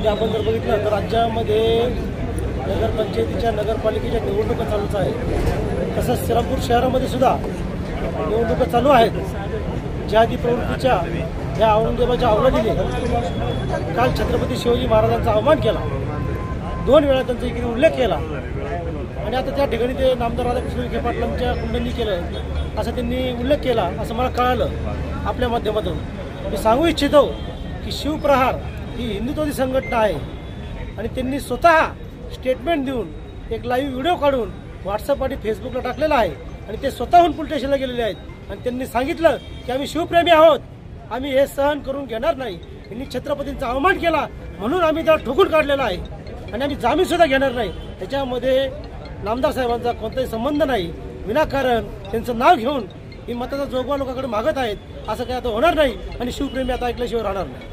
सध्या आपण जर बघितलं तर राज्यामध्ये नगरपंचायतीच्या नगरपालिकेच्या निवडणुका चालूच आहे। तसंच श्रीरामपूर शहरामध्ये सुद्धा निवडणुका चालू आहेत। जाती प्रवृत्तीच्या या औरंगजेबाच्या अवलादीने काल छत्रपती शिवाजी महाराजांचा अवमान केला, 2 वेळा त्यांचा इकडे उल्लेख केला आणि आता त्या ठिकाणी ते नामदार राधाकृष्ण विखे पाटलांच्या कुंडांनी केलं असं त्यांनी उल्लेख केला असं मला कळालं आपल्या माध्यमातून। मी सांगू इच्छितो की शिवप्रहार ही हिंदुत्वादी संघटना आहे आणि त्यांनी स्वतः स्टेटमेंट देऊन एक लाईव्ह व्हिडिओ काढून व्हॉट्सअप आणि फेसबुकला टाकलेला आहे आणि ते स्वतःहून पोलीस स्टेशनला गेलेले आहेत आणि त्यांनी सांगितलं की आम्ही शिवप्रेमी आहोत, आम्ही हे सहन करून घेणार नाही। यांनी छत्रपतींचा अवमान केला म्हणून आम्ही त्याला ठोकून काढलेला आहे आणि आम्ही जामीन सुद्धा घेणार नाही। त्याच्यामध्ये नामदार साहेबांचा कोणताही संबंध नाही। विनाकारण त्यांचं नाव घेऊन ही मताचा जोगवा लोकांकडे मागत आहेत, असं काय आता होणार नाही आणि शिवप्रेमी आता ऐकल्याशिवाय राहणार नाही।